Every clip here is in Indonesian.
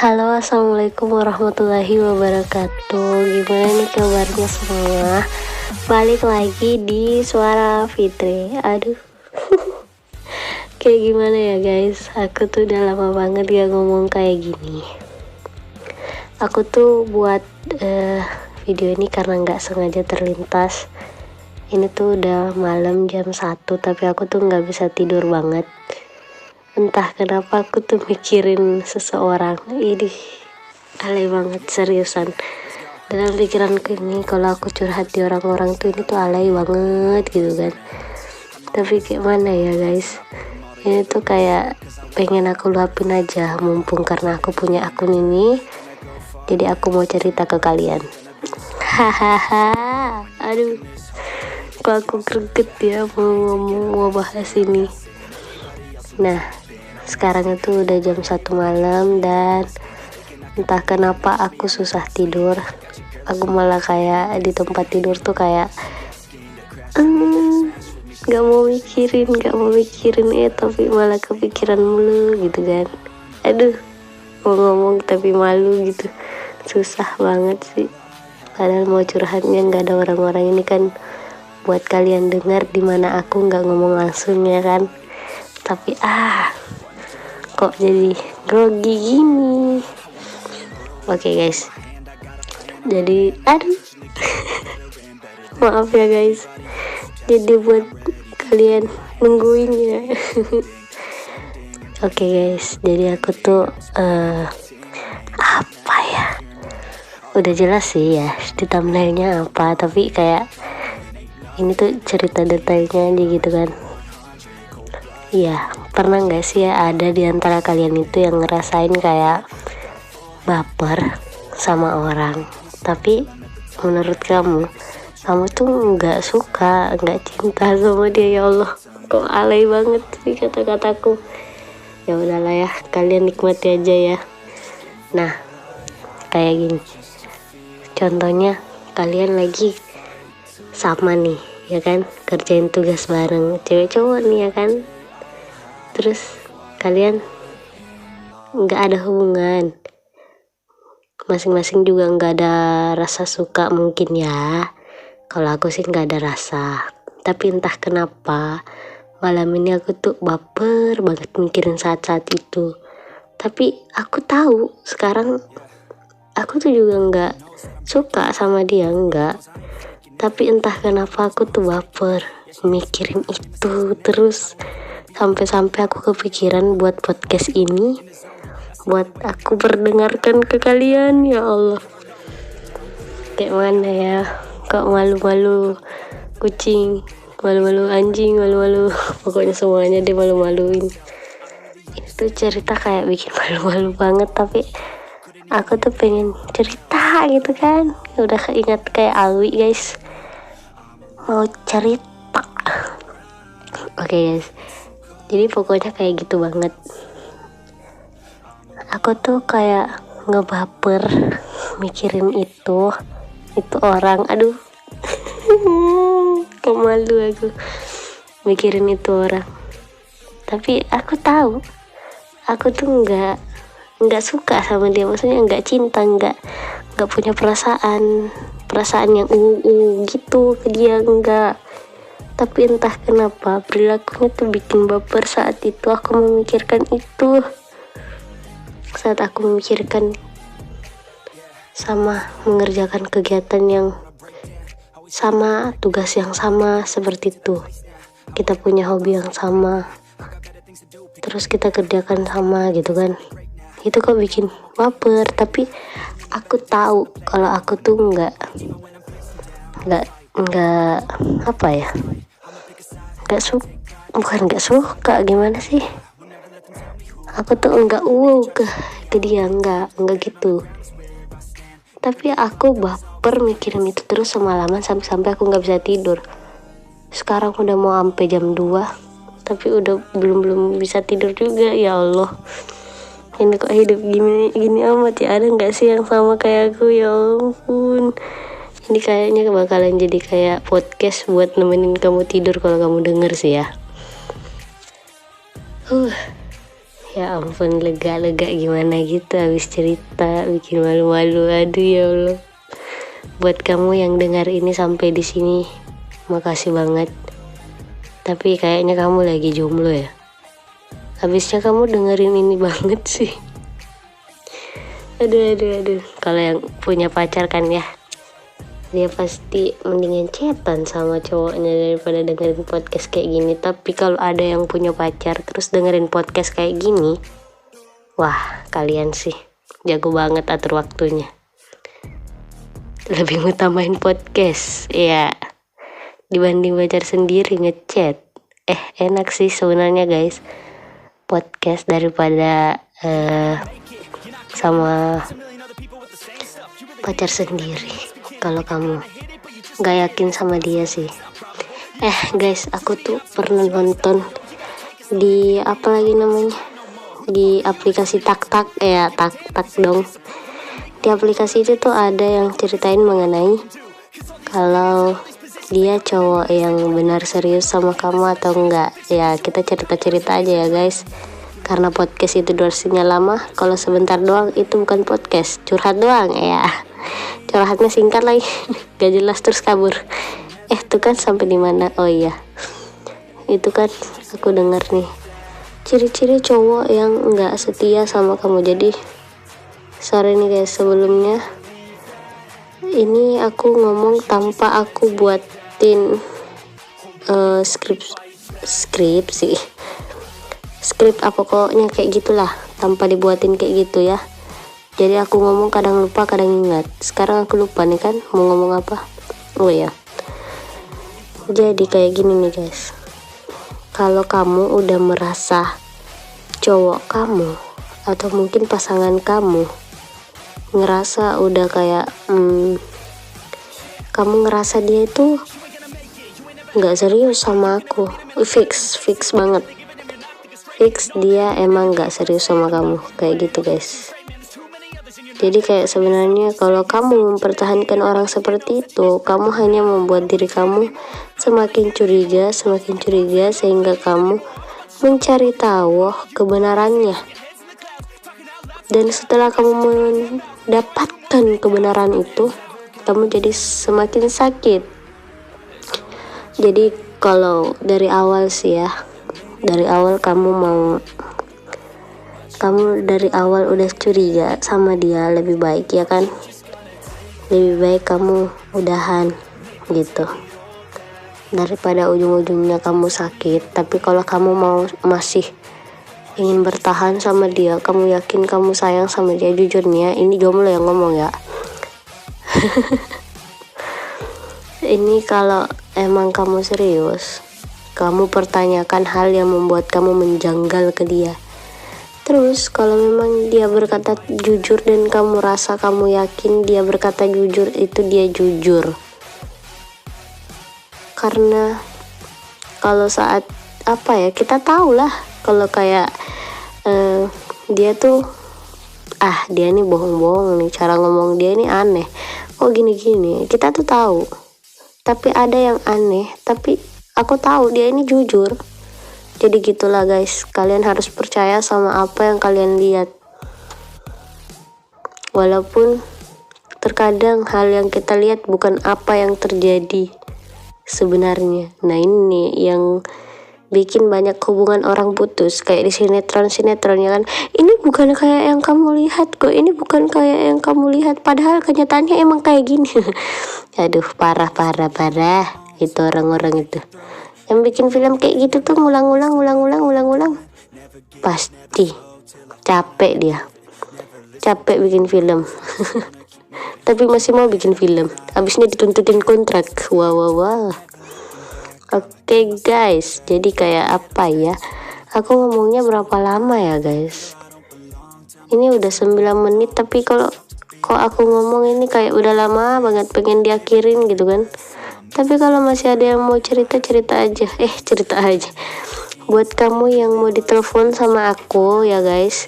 Halo, assalamualaikum warahmatullahi wabarakatuh. Gimana nih kabarnya semua? Balik lagi di Suara Fitri. Aduh, kayak gimana ya guys? Aku tuh udah lama banget gak ngomong kayak gini. Aku tuh buat video ini karena gak sengaja terlintas. Ini tuh udah malam jam 1, tapi aku tuh gak bisa tidur banget. Entah kenapa aku tuh mikirin seseorang. Ini alay banget, seriusan. Dalam pikiranku ini kalau aku curhat di orang-orang tuh ini tuh alay banget gitu kan. Tapi kayak mana ya guys, ini tuh kayak pengen aku luapin aja. Mumpung karena aku punya akun ini, jadi aku mau cerita ke kalian. Hahaha. Aduh, kok aku greget ya mau bahas ini. Nah, sekarang itu udah jam 1 malam dan entah kenapa aku susah tidur. Aku malah kayak di tempat tidur tuh kayak gak mau mikirin tapi malah kepikiran mulu gitu kan. Aduh, mau ngomong tapi malu gitu, susah banget sih. Padahal mau curhatnya gak ada orang-orang ini kan buat kalian dengar, dimana aku gak ngomong langsung ya kan. Tapi kok jadi grogi gini. Oke guys, jadi maaf ya guys, jadi buat kalian nungguin ya. Oke guys, jadi aku tuh apa ya, udah jelas sih ya di thumbnailnya apa, tapi kayak ini tuh cerita detailnya aja gitu kan. Iya, pernah gak sih ya ada di antara kalian itu yang ngerasain kayak baper sama orang, tapi menurut kamu tuh gak suka, gak cinta sama dia? Ya Allah, kok alay banget sih kata-kataku. Ya udahlah ya, kalian nikmati aja ya. Nah, kayak gini. Contohnya kalian lagi sama nih, ya kan, kerjain tugas bareng, cewek cowok nih ya kan. Terus kalian nggak ada hubungan, masing-masing juga nggak ada rasa suka mungkin ya. Kalau aku sih nggak ada rasa, tapi entah kenapa malam ini aku tuh baper banget mikirin saat-saat itu. Tapi aku tahu sekarang aku tuh juga nggak suka sama dia, nggak. Tapi entah kenapa aku tuh baper mikirin itu terus. Sampai-sampai aku kepikiran buat podcast ini, buat aku perdengarkan ke kalian. Ya Allah, kayak mana ya, kok malu-malu kucing, malu-malu anjing, malu-malu pokoknya semuanya dia malu-maluin. Itu cerita kayak bikin malu-malu banget, tapi aku tuh pengen cerita gitu kan. Udah keinget kayak Alwi guys, mau cerita. Oke guys, jadi pokoknya kayak gitu banget. Aku tuh kayak ngebaper mikirin itu orang. Aduh, kok malu aku mikirin itu orang. Tapi aku tahu aku tuh nggak suka sama dia, maksudnya nggak cinta, nggak punya perasaan yang gitu ke dia, enggak. Tapi entah kenapa perilakunya tuh bikin baper saat itu aku memikirkan itu. Saat aku memikirkan sama mengerjakan kegiatan yang sama, tugas yang sama seperti itu. Kita punya hobi yang sama, terus kita kerjakan sama gitu kan. Itu kok bikin baper, tapi aku tahu kalau aku tuh nggak apa ya, bukan nggak suka, gimana sih, aku tuh nggak ke dia, nggak gitu. Tapi aku baper mikirin itu terus semalaman sampai aku nggak bisa tidur. Sekarang udah mau sampai jam 2, tapi udah belum bisa tidur juga. Ya Allah, ini kok hidup gini amat ya. Ada nggak sih yang sama kayak aku? Ya ampun, ini kayaknya bakalan jadi kayak podcast buat nemenin kamu tidur kalau kamu denger sih ya. Ya ampun, lega-lega gimana gitu habis cerita, bikin malu-malu. Aduh ya Allah. Buat kamu yang dengar ini sampai di sini, makasih banget. Tapi kayaknya kamu lagi jomblo ya. Habisnya kamu dengerin ini banget sih. Aduh. Kalau yang punya pacar kan ya, dia pasti mendingan chatan sama cowoknya daripada dengerin podcast kayak gini. Tapi kalau ada yang punya pacar terus dengerin podcast kayak gini, wah kalian sih jago banget atur waktunya. Lebih ngutamain podcast ya dibanding pacar sendiri ngechat. Enak sih sebenarnya guys podcast daripada sama pacar sendiri. Kalau kamu gak yakin sama dia sih. Guys, aku tuh pernah nonton di apa lagi namanya, di aplikasi tak dong. Di aplikasi itu tuh ada yang ceritain mengenai kalau dia cowok yang benar serius sama kamu atau enggak. Ya kita cerita-cerita aja ya guys, karena podcast itu durasinya lama. Kalau sebentar doang itu bukan podcast, curhat doang ya. Curhatnya singkat lagi gak jelas terus kabur. Tuh kan sampai di mana? Oh iya, itu kan aku dengar nih ciri-ciri cowok yang enggak setia sama kamu. Jadi sorry nih guys, sebelumnya ini aku ngomong tanpa aku buatin skrip apa pokoknya kayak gitulah, tanpa dibuatin kayak gitu ya. Jadi aku ngomong kadang lupa kadang ingat. Sekarang aku lupa nih kan mau ngomong apa. Oh ya, jadi kayak gini nih guys, kalau kamu udah merasa cowok kamu atau mungkin pasangan kamu ngerasa udah kayak kamu ngerasa dia itu nggak serius sama aku, fix banget, fix dia emang nggak serius sama kamu, kayak gitu guys. Jadi kayak sebenarnya kalau kamu mempertahankan orang seperti itu, kamu hanya membuat diri kamu semakin curiga sehingga kamu mencari tahu kebenarannya. Dan setelah kamu mendapatkan kebenaran itu, kamu jadi semakin sakit. Jadi kalau dari awal sih ya, dari awal kamu dari awal udah curiga sama dia, lebih baik ya kan, lebih baik kamu udahan gitu daripada ujung-ujungnya kamu sakit. Tapi kalau kamu masih ingin bertahan sama dia, kamu yakin kamu sayang sama dia, jujur nih ya, ini jomblo yang ngomong ya. Ini kalau emang kamu serius, kamu pertanyakan hal yang membuat kamu menjanggal ke dia. Terus kalau memang dia berkata jujur dan kamu rasa kamu yakin dia berkata jujur, itu dia jujur. Karena kalau saat apa ya, kita tahu lah kalau kayak dia tuh dia nih bohong-bohong nih, cara ngomong dia ini aneh, oh gini-gini, kita tuh tahu. Tapi ada yang aneh, tapi aku tahu dia ini jujur. Jadi gitulah guys, kalian harus percaya sama apa yang kalian lihat. Walaupun terkadang hal yang kita lihat bukan apa yang terjadi sebenarnya. Nah ini yang bikin banyak hubungan orang putus, kayak di sinetron ya kan, ini bukan kayak yang kamu lihat kok, ini bukan kayak yang kamu lihat, padahal kenyataannya emang kayak gini. Aduh, parah itu orang-orang itu yang bikin film kayak gitu tuh ngulang-ulang pasti capek bikin film. Tapi masih mau bikin film, habisnya dituntutin kontrak. Wah. Oke guys, jadi kayak apa ya, aku ngomongnya berapa lama ya guys, ini udah 9 menit, tapi kok aku ngomong ini kayak udah lama banget, pengen diakhirin gitu kan. Tapi kalau masih ada yang mau cerita aja. Buat kamu yang mau ditelepon sama aku ya guys,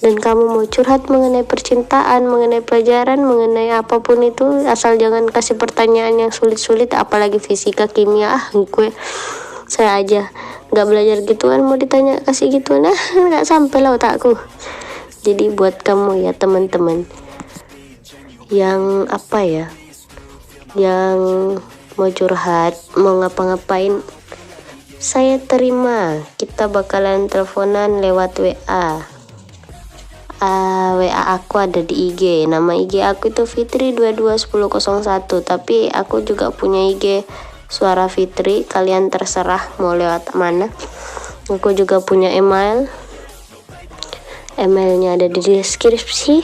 dan kamu mau curhat mengenai percintaan, mengenai pelajaran, mengenai apapun itu, asal jangan kasih pertanyaan yang sulit-sulit, apalagi fisika, kimia, gue Saya aja nggak belajar gituan, mau ditanya kasih gituan, nggak sampai lah otakku. Jadi buat kamu ya teman-teman yang apa ya, yang mau curhat, mau ngapa-ngapain, saya terima. Kita bakalan teleponan lewat WA. WA aku ada di IG. Nama IG aku itu Fitri221001. Tapi aku juga punya IG Suara Fitri. Kalian terserah mau lewat mana. Aku juga punya email. Emailnya ada di deskripsi.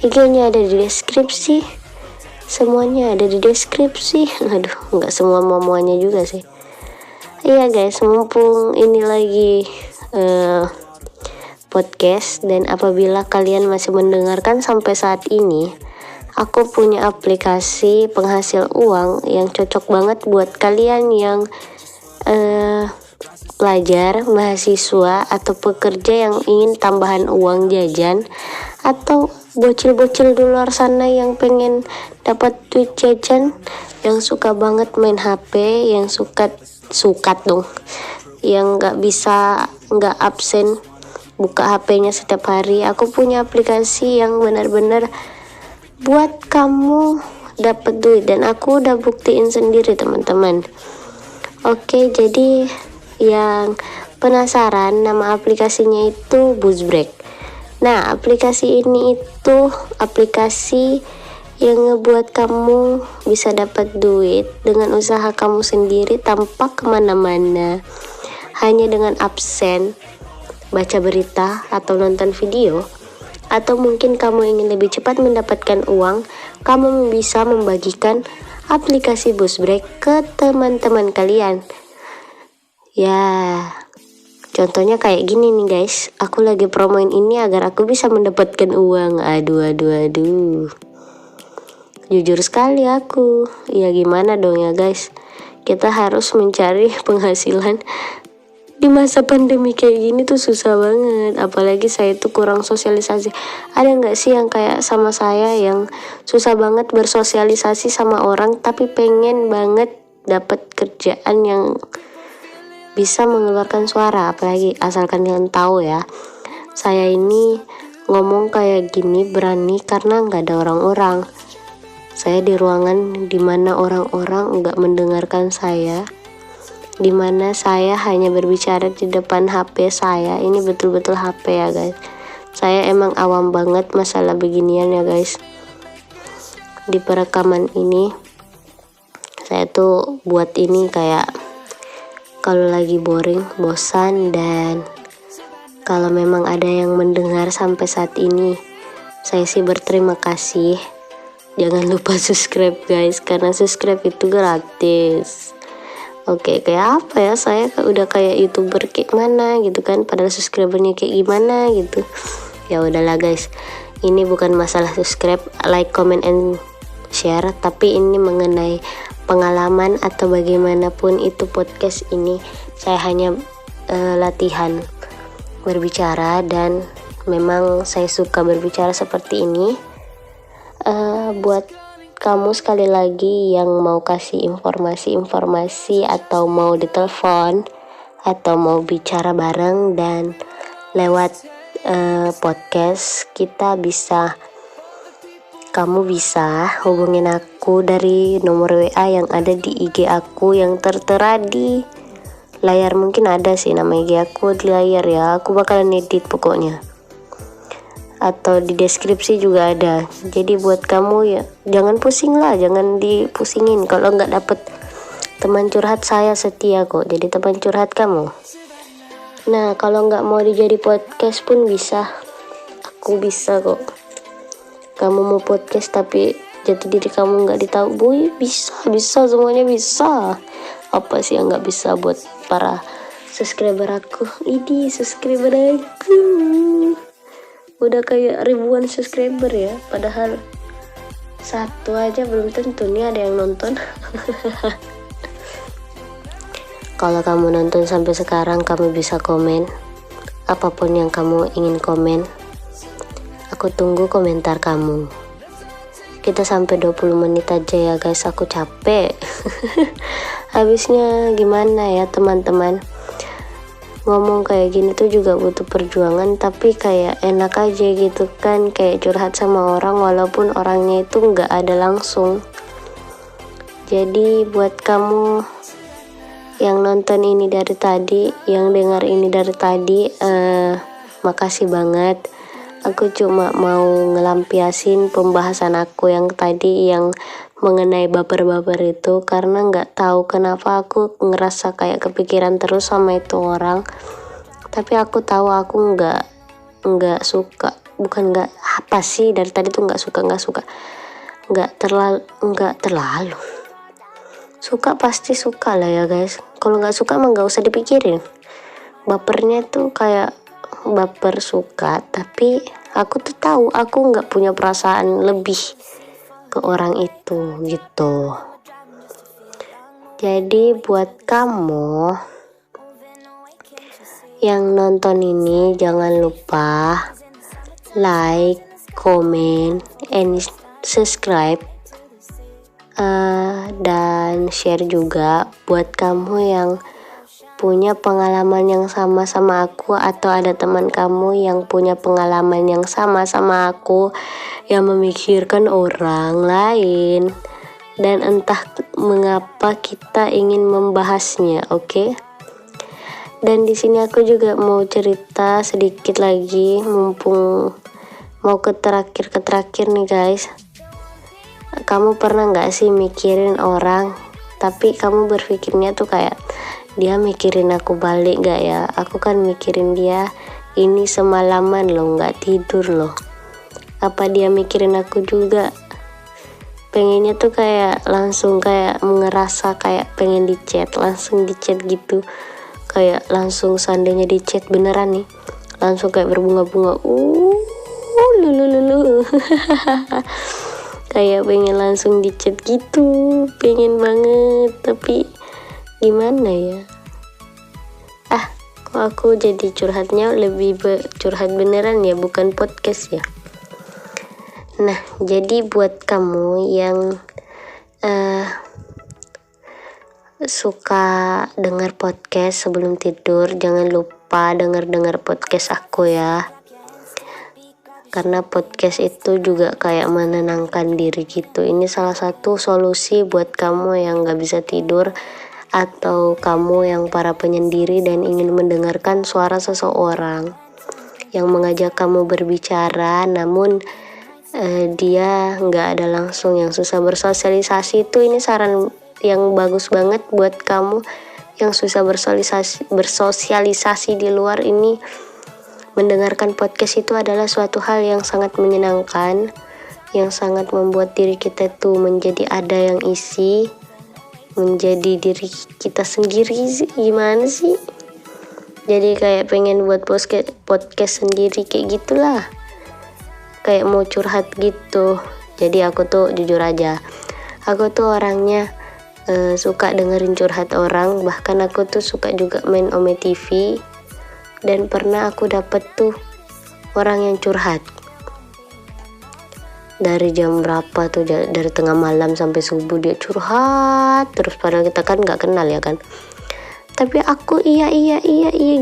IG-nya ada di deskripsi. Semuanya ada di deskripsi. Aduh, nggak semua semuanya juga sih. Iya guys, mumpung ini lagi podcast, dan apabila kalian masih mendengarkan sampai saat ini, aku punya aplikasi penghasil uang yang cocok banget buat kalian yang pelajar, mahasiswa, atau pekerja yang ingin tambahan uang jajan, atau bocil-bocil di luar sana yang pengen dapat duit jajan, yang suka banget main HP, yang sukat dong, yang nggak absen buka HP-nya setiap hari. Aku punya aplikasi yang benar-benar buat kamu dapat duit, dan aku udah buktiin sendiri teman-teman. Oke, jadi yang penasaran, nama aplikasinya itu Buzzbreak. Nah, aplikasi ini itu aplikasi yang ngebuat kamu bisa dapat duit dengan usaha kamu sendiri tanpa kemana-mana, hanya dengan absen, baca berita, atau nonton video. Atau mungkin kamu ingin lebih cepat mendapatkan uang, kamu bisa membagikan aplikasi Buzzbreak ke teman-teman kalian. Ya, contohnya kayak gini nih guys, aku lagi promoin ini agar aku bisa mendapatkan uang. Aduh. Jujur sekali aku. Ya gimana dong ya guys, kita harus mencari penghasilan. Di masa pandemi kayak gini tuh susah banget. Apalagi saya tuh kurang sosialisasi. Ada nggak sih yang kayak sama saya yang susah banget bersosialisasi sama orang, tapi pengen banget dapat kerjaan yang bisa mengeluarkan suara? Apalagi asalkan kalian tahu ya, saya ini ngomong kayak gini berani karena nggak ada orang-orang. Saya di ruangan dimana orang-orang nggak mendengarkan saya, dimana saya hanya berbicara di depan HP saya. Ini betul-betul HP ya guys. Saya emang awam banget masalah beginian ya guys. Di perekaman ini saya tuh buat ini kayak kalau lagi boring, bosan, dan kalau memang ada yang mendengar sampai saat ini, saya sih berterima kasih. Jangan lupa subscribe guys, karena subscribe itu gratis. Oke, kayak apa ya, saya udah kayak YouTuber kayak mana gitu kan, padahal subscribernya kayak gimana gitu. Ya udahlah guys, ini bukan masalah subscribe, like, comment, and share, tapi ini mengenai pengalaman atau bagaimanapun itu podcast ini. Saya hanya latihan berbicara, dan memang saya suka berbicara seperti ini. Buat kamu sekali lagi yang mau kasih informasi atau mau ditelepon atau mau bicara bareng dan lewat podcast, kamu bisa hubungin aku dari nomor WA yang ada di IG aku yang tertera di layar. Mungkin ada sih nama IG aku di layar ya, aku bakalan edit pokoknya, atau di deskripsi juga ada. Jadi buat kamu ya, jangan pusing lah, jangan dipusingin kalau nggak dapet teman curhat. Saya setia kok jadi teman curhat kamu. Nah, kalau nggak mau dijadi podcast pun bisa, aku bisa kok. Kamu mau podcast tapi jati diri kamu nggak ditahu, bisa semuanya bisa. Apa sih yang nggak bisa buat para subscriber aku? Ini subscriber aku udah kayak ribuan subscriber ya, padahal satu aja belum tentu nih ada yang nonton. Kalau kamu nonton sampai sekarang, kamu bisa komen apapun yang kamu ingin komen. Aku tunggu komentar kamu. Kita sampai 20 menit aja ya guys, aku capek. Habisnya gimana ya teman-teman, ngomong kayak gini tuh juga butuh perjuangan, tapi kayak enak aja gitu kan, kayak curhat sama orang walaupun orangnya itu nggak ada langsung. Jadi buat kamu yang nonton ini dari tadi, yang dengar ini dari tadi, makasih banget. Aku cuma mau ngelampiasin pembahasan aku yang tadi yang mengenai baper-baper itu, karena nggak tahu kenapa aku ngerasa kayak kepikiran terus sama itu orang. Tapi aku tahu aku nggak suka, bukan nggak apa sih, dari tadi tuh nggak suka, nggak terlalu suka, pasti suka lah ya guys. Kalau nggak suka mah nggak usah dipikirin. Bapernya tuh kayak baper suka, tapi aku tuh tahu aku nggak punya perasaan lebih ke orang itu gitu. Jadi buat kamu yang nonton ini, jangan lupa like, comment, and subscribe, dan share juga buat kamu yang punya pengalaman yang sama aku, atau ada teman kamu yang punya pengalaman yang sama aku, yang memikirkan orang lain, dan entah mengapa kita ingin membahasnya, oke? Dan di sini aku juga mau cerita sedikit lagi, mumpung mau ke terakhir nih guys. Kamu pernah nggak sih mikirin orang, tapi kamu berpikirnya tuh kayak, dia mikirin aku balik gak ya? Aku kan mikirin dia ini semalaman loh, gak tidur loh. Apa dia mikirin aku juga? Pengennya tuh kayak langsung kayak ngerasa kayak pengen dicat, langsung dicat gitu. Kayak langsung seandainya dicat beneran nih, langsung kayak berbunga-bunga. Lulu. Kayak pengen langsung dicat gitu, pengen banget, tapi gimana ya? Kok aku jadi curhatnya lebih curhat beneran ya, bukan podcast ya. Nah, jadi buat kamu yang suka dengar podcast sebelum tidur, jangan lupa dengar podcast aku ya. Karena podcast itu juga kayak menenangkan diri gitu. Ini salah satu solusi buat kamu yang gak bisa tidur, atau kamu yang para penyendiri dan ingin mendengarkan suara seseorang yang mengajak kamu berbicara, namun dia nggak ada langsung, yang susah bersosialisasi. Itu ini saran yang bagus banget buat kamu yang susah bersosialisasi di luar ini. Mendengarkan podcast itu adalah suatu hal yang sangat menyenangkan, yang sangat membuat diri kita tuh menjadi ada yang isi, menjadi diri kita sendiri. Gimana sih? Jadi kayak pengen buat podcast sendiri kayak gitulah, kayak mau curhat gitu. Jadi aku tuh jujur aja, aku tuh orangnya suka dengerin curhat orang. Bahkan aku tuh suka juga main Ome TV, dan pernah aku dapet tuh orang yang curhat dari jam berapa tuh, dari tengah malam sampai subuh dia curhat terus, padahal kita kan nggak kenal ya kan. Tapi aku iya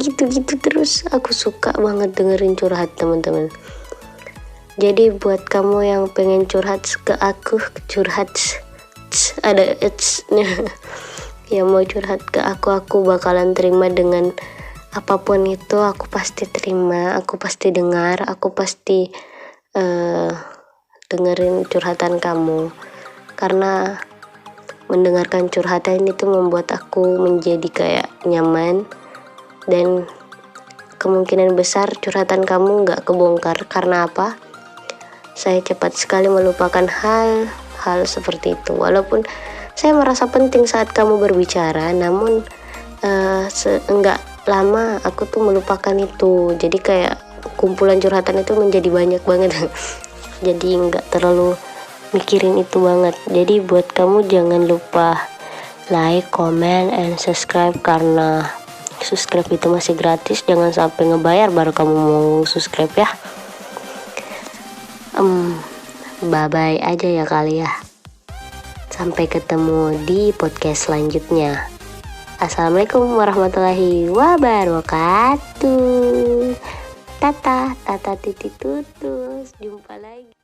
gitu terus. Aku suka banget dengerin curhat teman-teman. Jadi buat kamu yang pengen curhat ke aku, curhat ada nya yang mau curhat ke aku bakalan terima dengan apapun itu. Aku pasti terima, aku pasti dengar, aku pasti dengerin curhatan kamu, karena mendengarkan curhatan itu membuat aku menjadi kayak nyaman, dan kemungkinan besar curhatan kamu nggak kebongkar. Karena apa? Saya cepat sekali melupakan hal seperti itu. Walaupun saya merasa penting saat kamu berbicara, namun enggak lama aku tuh melupakan itu. Jadi kayak kumpulan curhatan itu menjadi banyak banget. Jadi nggak terlalu mikirin itu banget. Jadi buat kamu jangan lupa like, comment, and subscribe, karena subscribe itu masih gratis. Jangan sampai ngebayar baru kamu mau subscribe ya. Bye bye aja ya kali ya. Sampai ketemu di podcast selanjutnya. Assalamualaikum warahmatullahi wabarakatuh. Tata, tata titik tutus. Jumpa lagi.